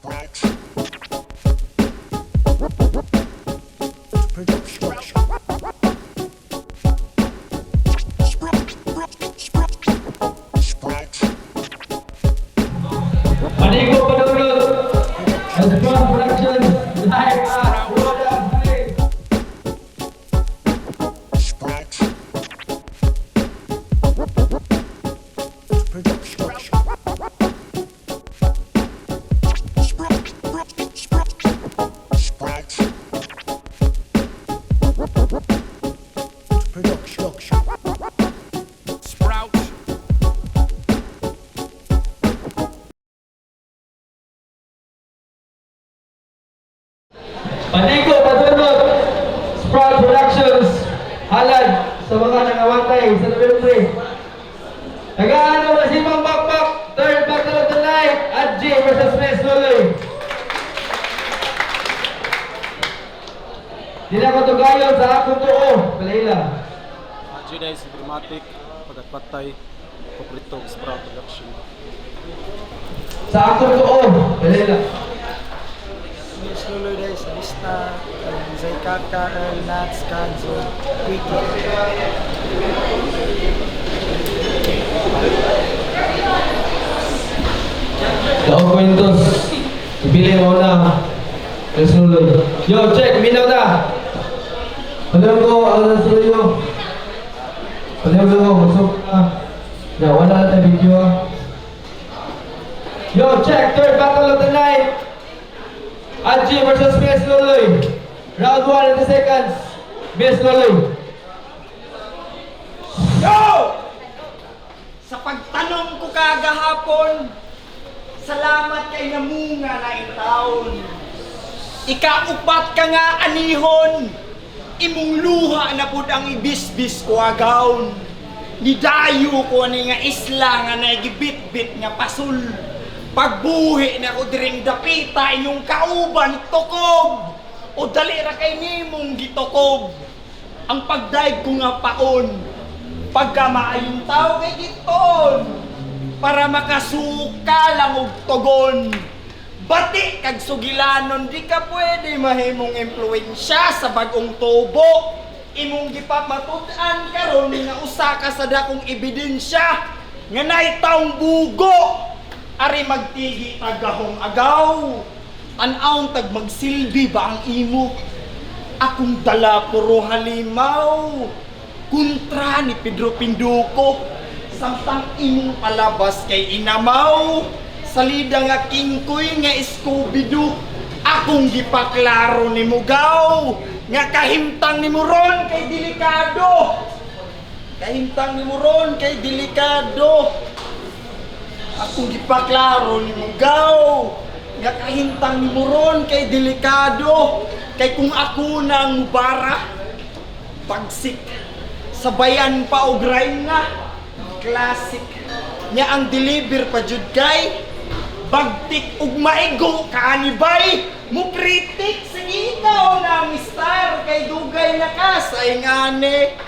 Manigo Padulog and Sprout Productions live at Roda High. Manigo Padulog, Sprout Productions, halad sa mga nangawantay sa November. Tagaan mo si Mang Bakbak, third battle of the night, at G versus Miss Luloy. Di na ko tugayon sa akong tuo, Kalayla. Juday si Dramatic, Pagatpatay, Paprito, Sprout Production. Sa akong tuo, Kalayla. Miss Luloy dahil sa lista, Zay Kaka, Earl Nats, Kanzo, Quickie. Daong kwentos, ipili mo na. Miss Luloy. Yo, check, minaw na. Panaw ko, ako na sa iyo. Panaw ko, masok na. Ya, wala na tayo video. Yo, check, third battle of the night. Angie versus Miss Luloy. Round 1 and 2 seconds. Miss Luloy. Yo! Sa pagtanong ko kagahapon, salamat kay namunga na taon. Ikaupat ka nga anihon, imong luha na pud ang ibisbis ko agawn. Nidayo ko ani nga isla nga nagibit-bit nga pasul. Pagbuhi na ko diring dapita inyong kauban tukob. O dali ra kay nimong gitukob. Ang pagdaig ko nga paon, pagka maayong tao kay giton, para makasuka lang og tugon. Bati kag sugilanon, di ka pwede mahimong impluwensya sa bagong tubo. Imong gipamatud-an karon nga usa ka sa dakong ebidensya nga nay taong bugo. Ari magtigi tagahong agaw. An-aon tag magsilbi ba ang imo? Akong dala puro halimaw. Kontra ni Pedro Pinduko. Samtang imong palabas kay inamaw. Salida nga kingkoy nga Scooby-Doo. Akong gipaklaro ni Mugaw. Nga kahimtang ni Muron kay delikado. Kahimtang ni Muron kay delikado. Akong gipaklaro ni Mugaw. Nga kahintang ni Muron kay delikado. Kay kung ako na ang mubara, pagsik, sabayan pa og rhyme nga. Classic. Nya ang deliver pa jud kay bagtik ug maigo kaanibay. Mo kritik sa ikaw na star kay dugay na ka sa ingane.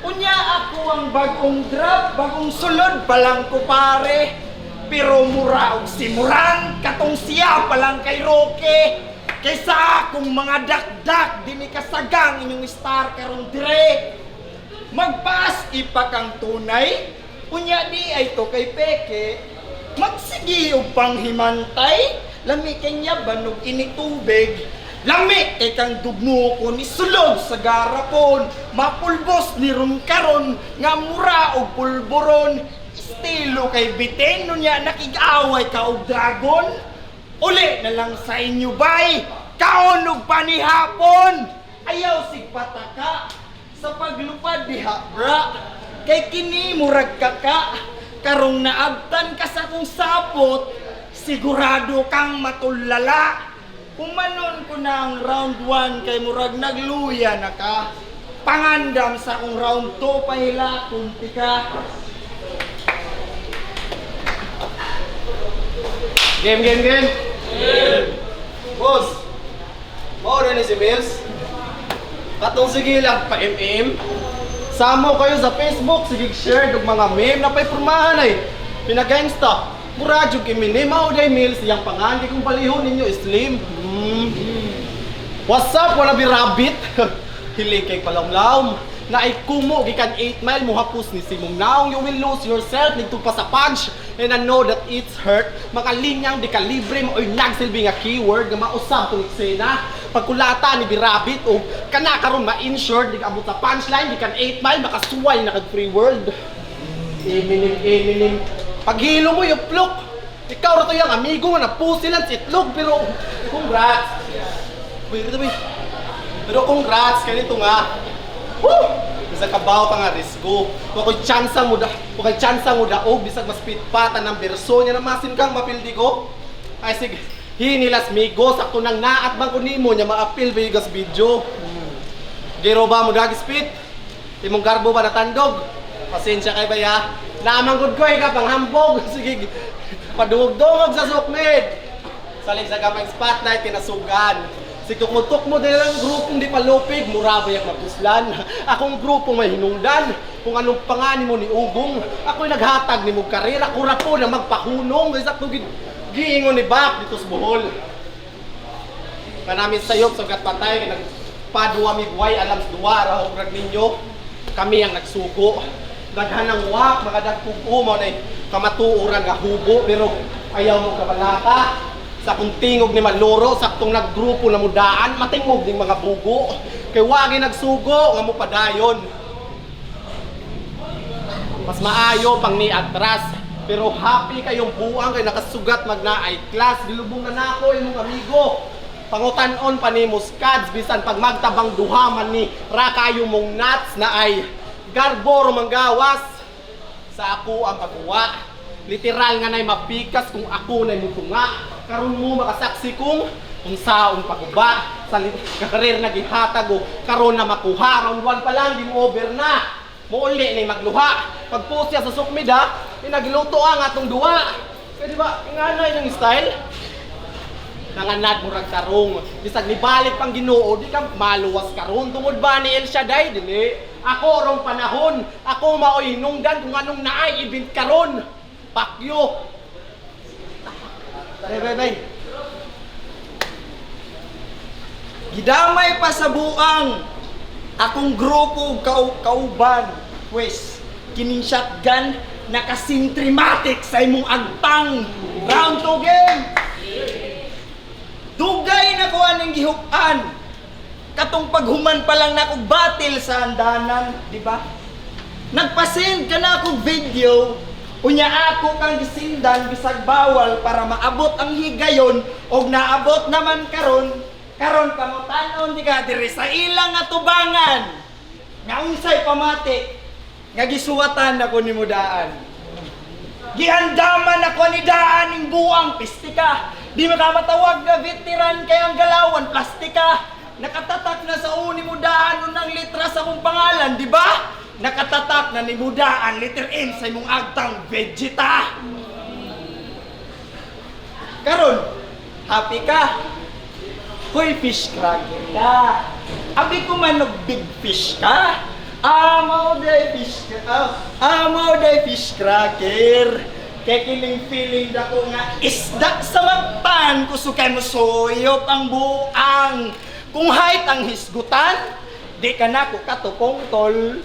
Unya ako ang bagong drop, bagong sulod pa lang ko pare. Pero mura og simurang katong siya pa lang kay Roque. Kaysa akong mga dakdak di ni kasagang inyong star karon dire. Magpaas ipa kang tunay, unya di ay to kay peke. Magsigi og panghimantay, lami kanya banog ini tubig. Lami kay kang dugmo ko ni sulod sa garapon. Mapulbos ni ron karon nga mura og pulburon. Estilo kay bitin nunya nakig-away ka og dragon. Uli na lang sa inyo bay, kaon og panihapon. Ayaw sig pataka sa paglupad diha bra. Kay kini murag kaka, karong naabtan ka sa kong sapot, sigurado kang matulala. Kumanon ko na ang round 1 kay murag nagluya na ka. Pangandam sa akong round 2 pahila kunti ka. Game! Boss! Maura ni si Mills. Katong sige lang pa Samo kayo sa Facebook, sige share ng mga meme na pa'y pormahan ay pinagangsta. Mura jud kimi ni mao day Mills yang pangan kung palihon ninyo slim. What's up, wanna be rabbit? Hiling kay palawlaw. Na ay kumo gikan 8 mile mo hapus ni Simong naong you will lose yourself nito pa sa punch and I know that it's hurt makalinyang di ka libre mo oy nagsilbi nga keyword nga mausab tong eksena pagkulata ni Birabit o kana karon ma-insured di ka abot sa punchline di kan 8 mile makasuway na kag free world. Eminim paghilo mo yung pluk ikaw ra to yang amigo nga napusilan sa itlog pero congrats. Pero congrats kanito nga. Woo! Bisag kabaw pa nga risko. Kung ako'y tsansa mo daog, bisag mas pitpatan ng berso niya na masin kang mapildi ko. Ay sige, hinilas migo, sakto nang naat bang kunimo niya maapil ba yung video. Gero ba mo dagi spit? Imong garbo ba natandog? Pasensya kay baya. Namanggod ko ka pang hambog. Sige, padungog-dungog sa sukmed. Saling sa gamay spotlight, kinasugan. Si kumutok mo din ang grupong di palupig, mura ba yung mapuslan? Akong grupong may hinungdan, kung anong pangani mo ni Ugong. Ako'y naghatag ni mong karera, kura po na magpahunong. Isakto giingon ni Bak dito sa Bohol. Kanamin sayop sa gatpatay, nagpadua migway, alam sa duwa, rahograg ninyo. Kami ang nagsugo. Daghan ng wak, makadagpug umaw na kamatuuran nga hubo, pero ayaw mo kabalata. Sa kung tingog ni Maloro, saktong naggrupo na mudaan, matingog ng mga bugo. Kay wagi nagsugo, nga mo padayon. Mas maayo pang ni atras. Pero happy kayong buang kay nakasugat magna-ay class. Dilubong na nako imong amigo. Pangutan-on pa ni Muscads, bisan pag magtabang duhaman ni Rakayo mong nuts na ay garboro manggawas. Sa ako ang pagkuwa. Literal nga na'y mapikas kung ako na'y mutunga. Karon mo makasaksi kung saon paguba sa karir na gihatag o karon na makuha. Round 1 pa lang, di mo over na. Muuli na'y magluha. Pagpost siya sa sukmida, pinagluto ang atong duwa. Kaya diba, ingano'y ng style? Nanganad mo rag tarong. Bisag nibalik pang Ginoo, di ka maluwas karon. Tungod ba ni El Shaddai? Dili. Ako rong panahon. Ako maoy hinungdan kung anong naay ibint karon. Pakyo. Bye. Gidamay pa sa buang akong grupo kauban. Wes, kining shotgun nakasintrimatic sa imong agtang. Round 2 game. Dugay na ko aning gihukan. Katong paghuman pa lang na akong battle sa andanan, di ba? Nagpa-send ka na akong video. Unya ako kang gisindan bisag bawal para maabot ang higayon og naabot naman karon pangutanon di ka diri sa ilang atubangan nga unsay pamati nga gisuwatan nako ni mudaan giandaman ako ni daan ning buang pistika di makamatawag nga veteran kay ang galawan plastika nakatatak na sa uni mudaan unang litra sa akong pangalan di ba? Nakatatak na ni mudaan letter M sa imong agtang Vegeta. Karon, happy ka? Hoy fish cracker ka. Abi ko man big fish ka. Amaw day fish cracker. Kay kining feeling dako nga isda sa magpan kusukay mo soyop ang buang. Kung height ang hisgutan, di ka na ko katupong tol.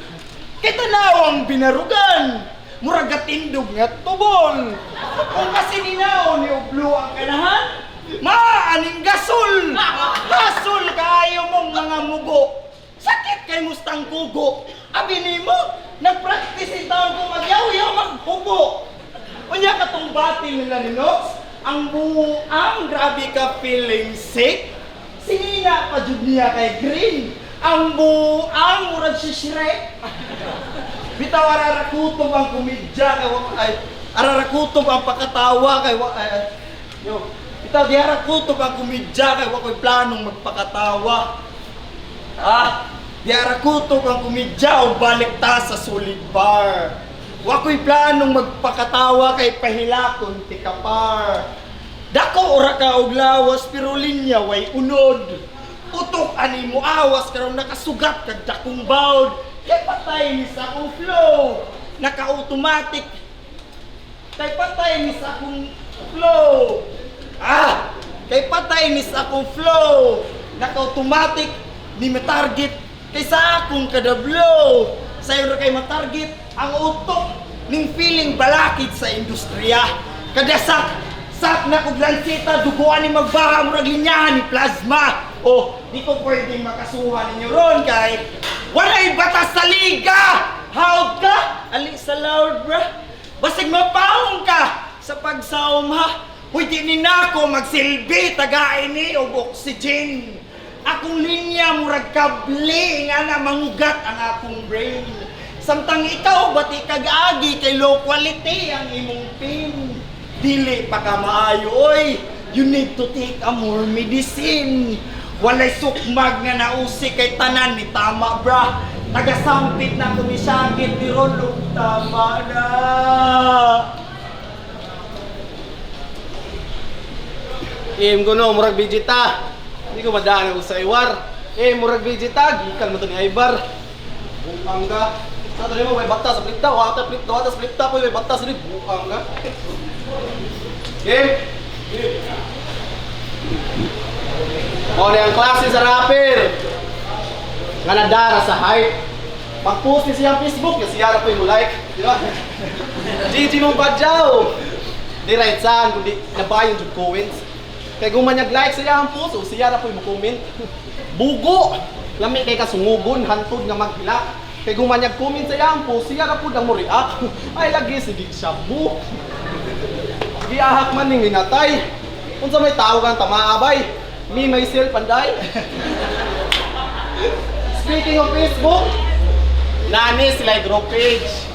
Kita nawang binarugan, muragat indog nga tubol. Kung kasi ninaw ni Ublo ang kanahan, maaning gasol. Gasol kayo mong mga mugo. Sakit kay mustang kugo. Abi nimo, nagpractice itaw kung magyaw-yaw maghubo. Unya katong batil nila ni Nox, ang buang grabe ka feeling sick. Sinina pa jud niya kay Green. Ang buang murag si Shrek. Bitaw ararakutob ang komedya kay ararakutob ang pakatawa kay bitaw di arakutob ang komedya kay wa koy planong magpakatawa. Di arakutob ang komedya o balik ta sa solid bar. Wa koy planong magpakatawa kay pahilakon ti kapar. Dako ora ka og lawas pero linya way unod. Utok ani mo awas karon nakasugat kag dakong bawd kay patay ni sa akong flow naka-automatic Kay patay ni sa akong flow. Kay patay ni sa akong flow. Naka-automatic ni matarget kaysa akong kada blow. Sayo ra kay matarget ang utok ning feeling balakid sa industriya. Kada sak na kog lansita duguan ni magbaha murag linyahan ni plasma. Di ko pwedeng makasuhan ninyo ron kay walay batas sa liga. Hawd ka ali sa loud bra. Basig mapaong ka sa pagsaom ha. Pwede ni nako magsilbi tagain ni og oxygen. Akong linya murag kable nga na mangugat ang akong brain. Samtang ikaw bati kag-agi kay low quality ang imong pin. Dili pa ka maayo oy. You need to take a more medicine. Walay sukmag nga nausi kay tanan ni tama bra. Tagasampit na kumisagit ni Ron tama na. Ko no, murag Vegeta. Hindi ko madaan ako sa iwar. Murag Vegeta, gikan mo to ni Ibar. Bukang ka. Sa to mo may bakta sa plita, wata sa plita po may bakta sa ni bukang ka. O ang klase sa rapper. Nga nadara sa hype. Pag-post niya siyang Facebook, siya po yung like. Di ba? Gigi mong badyaw. Di right saan, kundi nabayon yung coins. Kaya kung manyag-like siya ang post, siya na po yung comment. Bugo! Lami kay kasungugon, hantod nga maghilak. Kaya kung manyag-comment siya ang post, siya na po nang mo-react. Ay lagi, sige siya bu. Giahak man ning linatay. Kung sa may tao kang tamaabay, me, myself, panday. Speaking of Facebook, nani sila yung group page.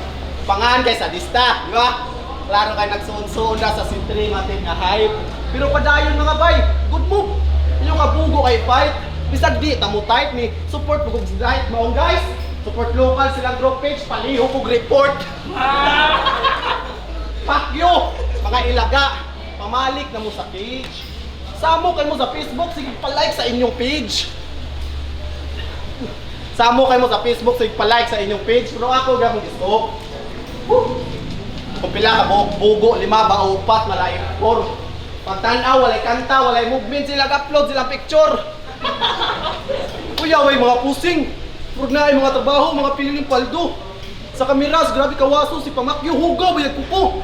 Pangan kay sadista, di ba? Klaro kayo nagsuon-suon na sa sintri matin nga hype. Pero padayon mga bay, good move. Yung kabugo kay fight. Bisag di, tamo type ni support pugog right maong guys. Support local silang group page, paliho kog report. Pakyo, mga ilaga, pamalik na mo sa page. Samo kayo mo sa Facebook, sige pa-like sa inyong page. Samo kayo mo sa Facebook, sige pa-like sa inyong page. Pero ako gabong gusto. Kung pila ka bugo, 5 ba o 4, malay 4. Pagtanaw, walay kanta, walay movement, silang upload, silang picture. Kuya, way mga pusing. Purog na ay mga trabaho, mga piling paldo. Sa kamiras, grabe kawaso, si Pamakyo, hugaw, may nagpupo.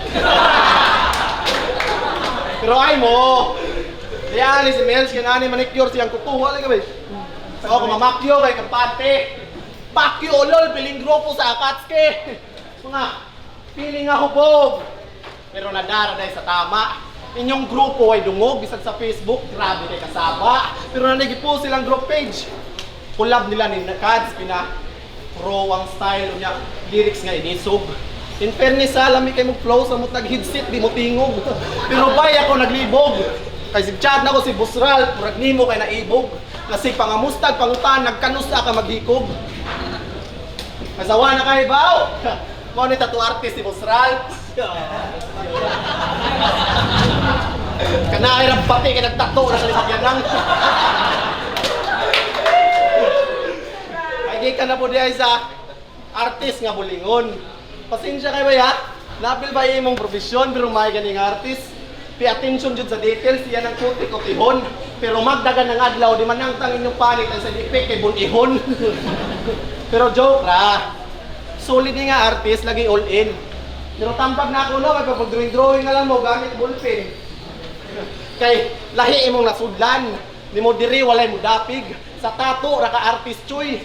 Pero ay mo, diyan si Mels, kinani manicure siyang kuko, wala ka ba? Ako, Mamakyo, kay Kampante. Pakyo, lol, piling grupo sa Akatske. Mga, piling ako po. Pero nadara dahil sa tama. Inyong grupo ay dungog, bisag sa Facebook, grabe kay kasaba. Pero nanigi po silang group page. Collab nila ni Kads, pro ang style niya, lyrics nga inisog. In fairness sa lami kay mo flow sa mo nag-headset, di mo tingog. Pero bay ako naglibog. Kay si chat na ko si Busral, murag nimo kay naibog. Kasi pangamustag, pangutan, nagkanusa ka maghikog. Kasawa na kay baw. Mo ni tattoo artist si Busral. Kanay ra pati kay nagtato na sa lisagyanang. Ay ka na po diay sa artist nga bulingon. Pasensya kay bay ha. Napil ba imong profesyon pero may ganing artist. Pay attention jud sa details, siya nang kuti-kutihon. Pero magdagan ng adlaw, di man nang tangin yung palit ang sa dipik kay bunihon. Pero joke ra. Solid nga artist, lagi all in. Pero tampag na ako no, may papag-drawing nga lang mo, gamit ballpen. Kay lahi imong nasudlan, ni mo diri walay mo dapig. Sa tato ra ka artist choy.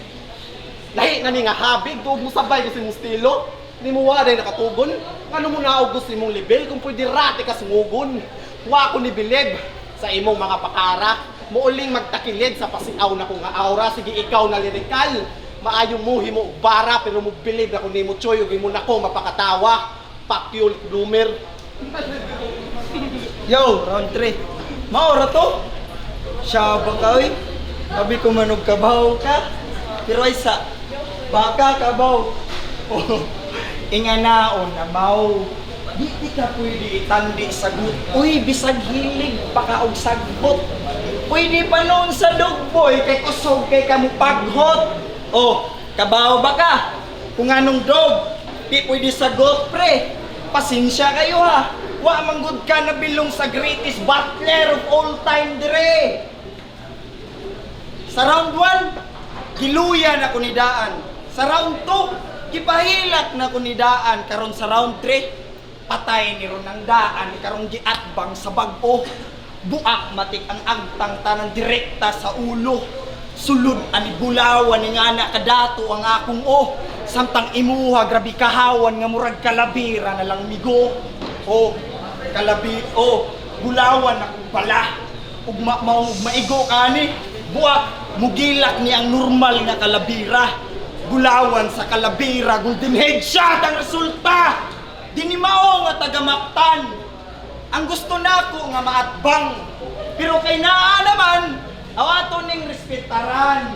Lahi na ni nga habig, tuog mo sabay kasi mong estilo. Ni mo waday nakatugon. Ngano mo na gusto imong level kung pwede rati ka sungugon. Wa ko ni bilib sa imong mga pakara. Muuling magtakilid sa pasiaw na ko nga aura. Sige ikaw na lirikal. Maayo mo himo bara pero mo bilib ako nimo choy ug imo nako mapakatawa. Pakyo bloomer. Yo, round 3. Maora to. Siya ba ka, oy? Sabi ko manog kabaw ka. Pero ay sa baka kabaw. Inganaon na mau. Di ka pwede itandi sa gut. Uy, bisag hilig pa ka og sagbot. Pwede pa noon sa dogboy kay kusog kay kamu paghot. Oh, kabaw ba ka? Kung anong dog, di pwede sagot pre. Pasensya kayo ha. Wa manggod ka na bilong sa greatest battler of all time dire. Sa round 1, giluya na kunidaan. Sa round 2, gipahilak na kunidaan. Karon sa round 3, patay ni ron ang daan. Karon giatbang sa bag-o. Buak matik ang agtang tanan direkta sa ulo. Sulod ani bulawan ni nga na kadato ang akong samtang imuha grabe kahawan nga murag kalabira na lang migo. Bulawan akong pala. Ug maigo kani. Buak mugilak ni ang normal nga kalabira. Bulawan sa kalabira, golden headshot ang resulta. Dinimao nga tagamaktan. Ang gusto nako nga maatbang. Pero kay naa naman ato ning respetaran.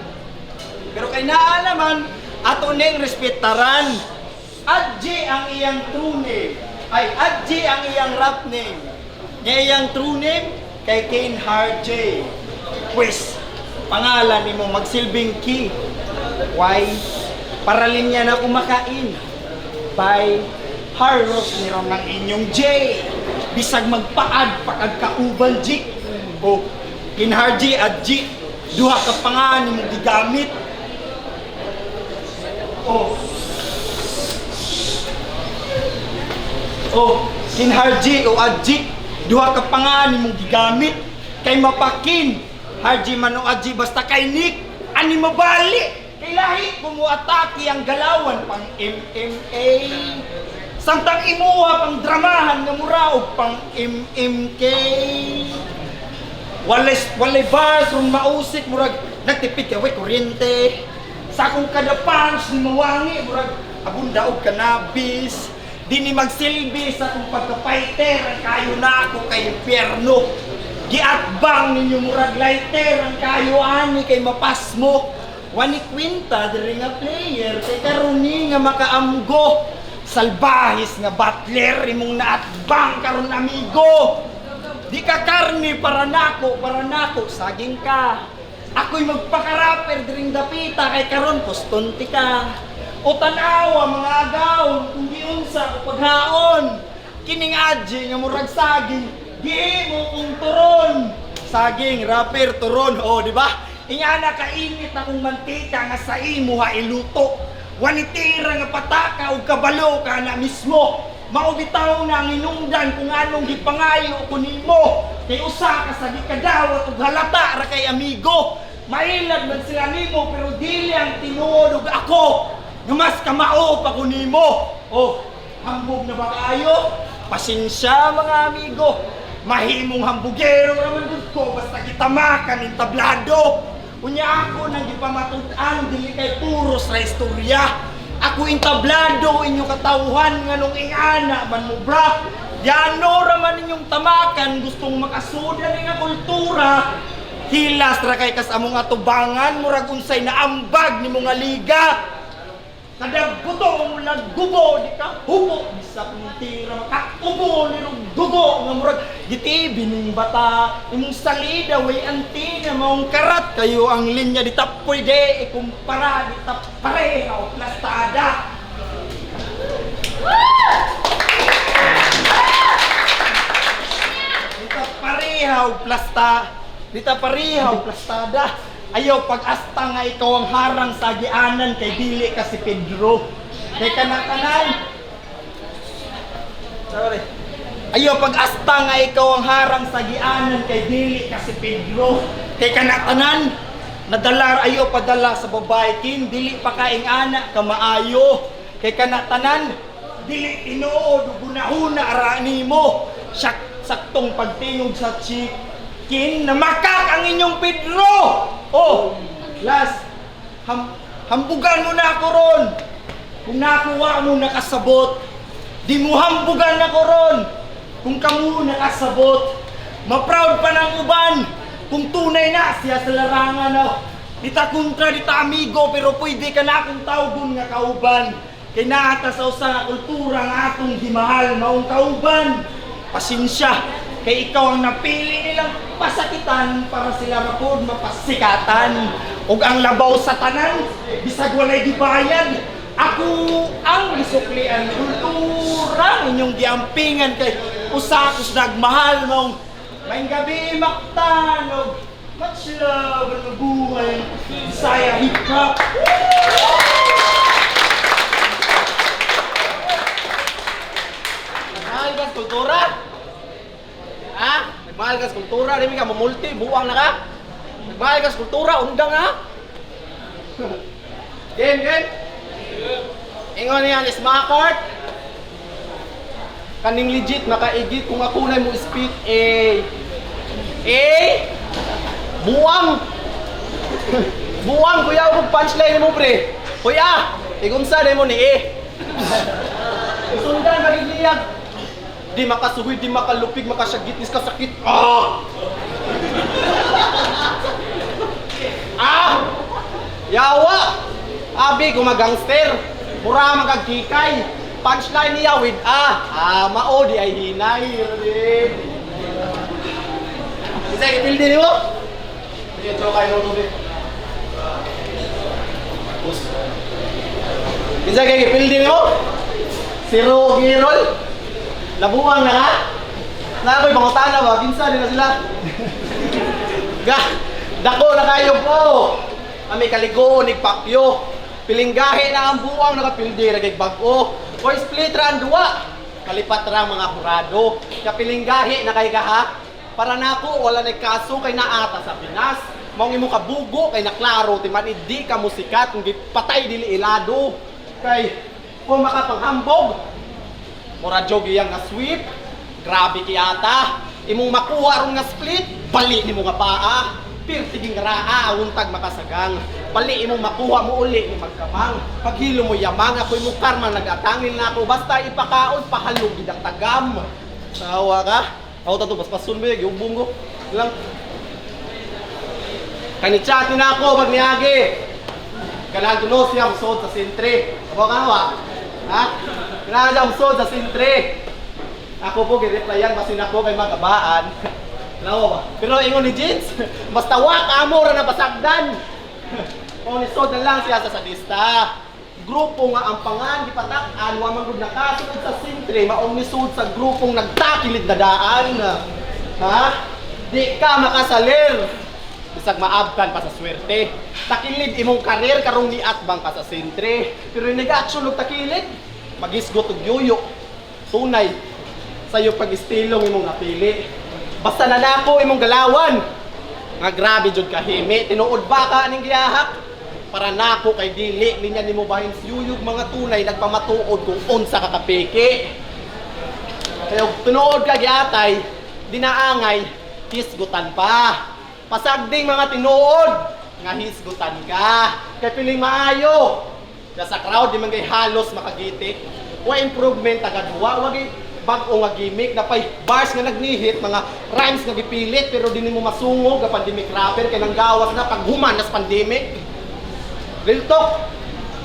Ato ning respetaran. Adji ang iyang true name. Adji ang iyang rap name. Nga iyang true name kay Kane Harjay. Pues, pangalan nimo magsilbing key. Why? Para linya na kumakain. By Harros ni ron ng inyong J. Bisag magpaad pagkauban G. Kinharji at G. Duha ka pangalan mo gigamit. Kinharji o Adji. Duha ka pangalan mo gigamit. Kay mapakin. Harji man o Adji basta kay Nick. Ani mabali. Kay lahi kumuatake ang galawan pang MMA. Samtang imuha pang dramahan nga mura og pang MMK. Walay bars ron mausik murag nagtipid ka way kuryente. Sa akong kada punch ni mawangi murag abunda og cannabis. Di ni magsilbi sa akong pagka-fighter kayo na ako kay impyerno. Giatbang ninyo murag lighter ang kayo ani kay mapasmo. Wani kwinta diri nga player kay karon ni nga makaamgo. Salbahis nga battler imong naatbang karon amigo. Di ka karni para nako saging ka. Ako'y magpakaraper diring dapita kay karon postonti ka. O tanawa mga agaw kung giunsa o paghaon. Kining adji nga murag saging di mo kung turon. Saging rapper turon di ba? Ingana kainit akong mantika nga sa imo ha iluto. Wanitira nga pataka o kabalo ka na mismo. Maubitaw na ang inungdan kung anong gipangayo ko nimo. Kay usa ka sa gikadawat ug halata ra kay amigo. Mailad man sila nimo pero dili ang tinuod ug ako. Nga mas kamao pa ko nimo. Hambog na ba kaayo? Pasensya mga amigo. Mahimong hambugero raman gud ko basta gitamakan ng tablado. Unya ako nang gipamatud-an dili kay puro sa istorya. Ako intablado inyo katawhan nga nung ingana man mo bra. Yano raman ninyong tamakan gustong makasuda ni nga kultura. Hilas ra kay kas among atubangan murag unsay naambag ni mga liga. Kada buto mo naggubo di ka hubo bisag mong tira makaubo ni rong dugo nga murag gitibi ning bata imong salida way antina maong karat kayo ang linya di ta pwede ikumpara di ta pareha o plastada. Di ta pareha o plastada. Ayaw pag-asta nga ikaw ang harang sa agianan kay dili ka si Pedro. Kay kanakanan. Ayaw pag-asta nga ikaw ang harang sa agianan kay dili ka si Pedro. Kay kanakanan. Nadala ayaw padala sa babae kin dili pa kaing ana ka maayo. Kay kanatanan dili tinuod ug gunahuna ara nimo. Saktong pagtingog sa chicken na makak ang inyong Pedro. Last, hambugan mo na ako ron. Kung nakuha mo nakasabot, di mo hambugan ako ron. Kung kamo nakasabot, ma-proud pa ng uban. Kung tunay na siya sa larangan di ta kontra, di ta amigo, pero pwede ka na akong tawgon nga kauban. Kay naata sa usa nga kultura nga atong gimahal maong kauban. Pasensya, kay ikaw ang napili nilang pasakitan para sila mapasikatan. Ug ang labaw sa tanan, bisag walay gibayad, ako ang gisuklian kultura. ra inyong giampingan kay usakos nagmahal mong may gabi maktanog. Much love ang buhay Bisaya hip hop. Nagmahal ka sa kultura? Ha? Nagmahal ka sa kultura? Di ka mamulti, buwang na ka? Nagmahal ka sa kultura, undang ha? Game? Ingon niyan, smakart. Kaning legit, makaigit kung ako na mo spit, buwang! Buwang, kuya, kung punchline mo, pre. Kuya, igunsa na mo ni Sundan, magigiyag. Di makasuhid, di makalupig, makasyagit, kasakit. Yawa! Abi, gumagangster. Mura magagkikay. Punchline niya with mao di ay hinay. Isa ipildi mo? Ito kayo nung lubi. Isa kayo ipildi mo? Siro Girol? Labuang na ka? Nakoy pangutana ba? Pinsa din na sila. Dako na kayo po. Kami kaligoon, nagpakyo. Pilinggahe na ang buwang nakapildi, nagigbago. O split ra ang duwa. Kalipat ra mga kurado. Kapilinggahe na kay gaha. Para nako wala na kaso kay naata sa Pinas. Maong imo kabugo kay naklaro timan di ka musikat kung patay dili ilado. Kay kung makapanghambog mura jogi yang nga sweep. Grabe kiyata. Imong makuha ron nga split, bali nimo nga paa. Pirtiging raa, untag makasagang. Bali imong makuha mo uli ni magkamang. Paghilo mo yamang, ako'y mo karma nag-atangil na ako. Basta ipakaon, pahalog gidang tagam. Sawa ka? Ako tato, paspasun ba yung bungo? Lang. Kanitsatin na ako, magniagi. Kailangan tuno siya usod sa sintre. Abo ka wa? Ha? Kailangan siya usod sa sintre. Ako po, gi-replyan, basin ako kay magabaan. Lawa ba? Pero ingon ni Jeans, basta wak amo ra na basagdan. O nisod na lang siya sa sadista. Grupo nga ang pangan gipatak-an wa man gud nakasunod sa sintre maong nisud sa grupong nagtakilid na daan. Ha? Di ka makasalir. Bisag maabtan pa sa swerte. Takilid imong karir karong niatbang ka sa sintre. Pero nag-action og takilid, magisgot og yuyo. Tunay sayo pag-istilong imong napili. Basta na nako imong galawan. Nga grabe jud kahimi, tinuod ba ka aning giyahak? Para nako kay dili linya nimo bahin yuyog mga tunay nagpamatuod kung unsa ka kapeke. Kaya tinuod ka giatay, dinaangay, hisgutan pa. Pasagding mga tinuod nga hisgutan ka. Kay piling maayo. Kaya sa crowd di man kay halos makagitik. Wa improvement tagaduwa, wag bag-o nga gimmick na pay bars nga nagnihit, mga rhymes nga gipilit pero di nimo masungog nga pandemic rapper kay nanggawas na paghuman nas pandemic. Real talk.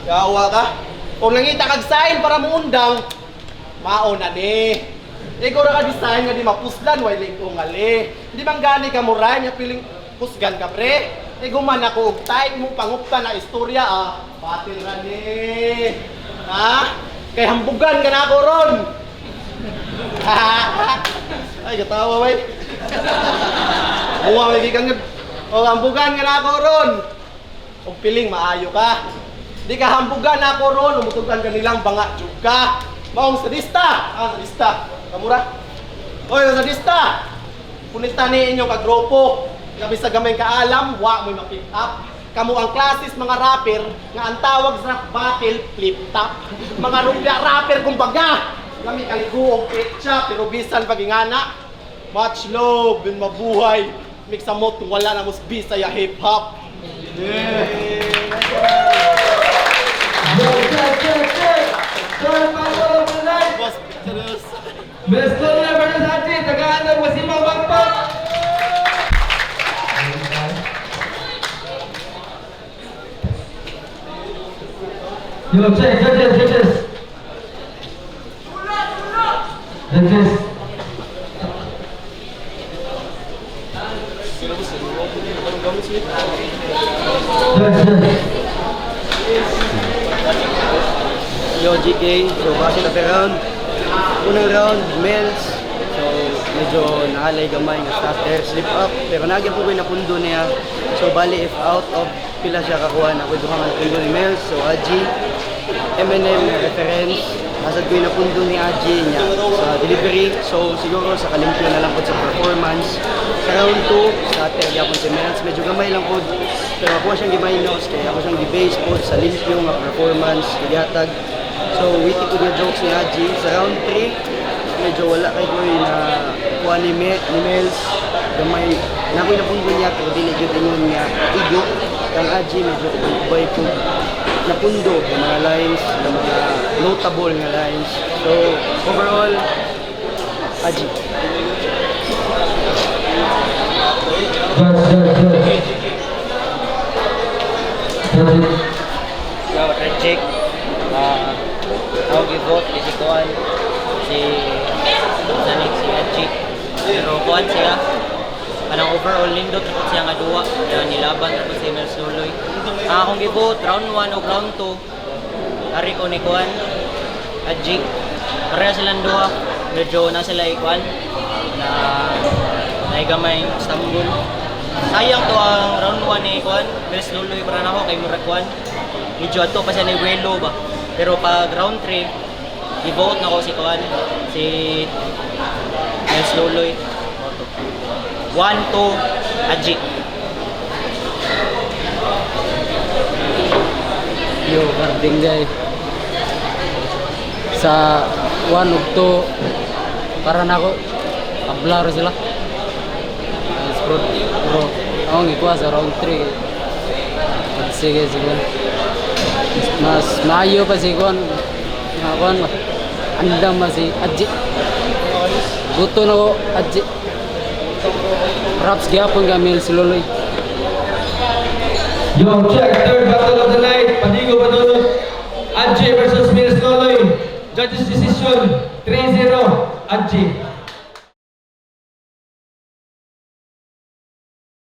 Yawa ka. Kung nangita kag sign para muundang, mao na ni. Ikaw ra ka design nga di mapuslan way ling ungali. Di bang gani ka mo rhyme nga piling pusgan ka pre. Guman ako og type mo pangupta na istorya batil ra ni. Ha? Kay hambugan ka na ako ron. Ay, katawa bay. Buwa may kang o hambugan nga na ako ron. O piling maayo ka. Di ka hambugan na ako ron, umutugan ka nilang banga jud ka. Maong sadista. Sadista. Kamura. Oy, sadista. Punista ni inyong kagrupo. Gabi sa gamay kaalam, wa mo ma-pick up. Kamu ang klasis mga rapper nga ang tawag sa rap battle flip top. Mga rupya rapper kumbaga. Kami kaliguog petsa pero bisan pagingana. Much love and mabuhay. Mix amot kung wala na mos Bisaya hip hop. Yeah. Boss pictures. Besto na ba sa atin? Tagaan mo si Mabagpag. Yo, check, judges. Judges. Yo, GK, so kasi na peron. Unang round, males. So, medyo nahalay gamay nga starter, slip up. Pero nagyan po ko napundo niya. So, bali if out of pila siya kakuha na, pwede ka nga napundo ni males. So, Aji, M&M reference. Nasad ko yung napundo ni Aji niya sa delivery. So, siguro sa kalimpyo na lang po sa performance. Sa round 2, starter yapon si males. Medyo gamay lang po. Pero ako siyang giminus, kaya ako siyang gi-base po sa limpyo nga performance, gigatag. So, witty ko niya jokes ni Aji. Sa round 3, medyo wala kay Boy na kuha ni Mels. Gamay, nakoy na pundo niya, pero di nagyo ingon niya igo. Kang Aji, medyo kubay po napundo yung mga lines, yung mga notable nga lines. So, overall, Aji. Yo, reject. Ako gi-vote ni si Kuan, si si Aji. Pero Kuan siya. Kanang overall nindot ako siya nga duwa. Kaya nilaban ako si Mel Suloy. Akong gi-vote round 1 o round 2. Ari ko ni Kuan, Aji. Pareha silang duwa. Medyo na sila ikuan na naigamay Istanbul. Sayang to ang round 1 ni Kuan, Mel Suloy para na ako kay Murag Kuan. Medyo ato pa siya ni Welo ba. Pero pag round 3, i-vote na ko si Kuan, si Mel Suloy. 1-2 Aji. Yo, Garding guy. Sa 1 ug 2 para nako ablar sila. Bro, ako ngikuha sa round 3. Sige, sige. Mas maayo pa si Kuan. Kuan, andam pa si Aji. Buto na ko, Aji. Raps gyapon ka Mel Suloy. Yo, check. Third battle of the night. Padigo Padunot. Aji versus Mel Suloy. Judges decision 3-0. Aji.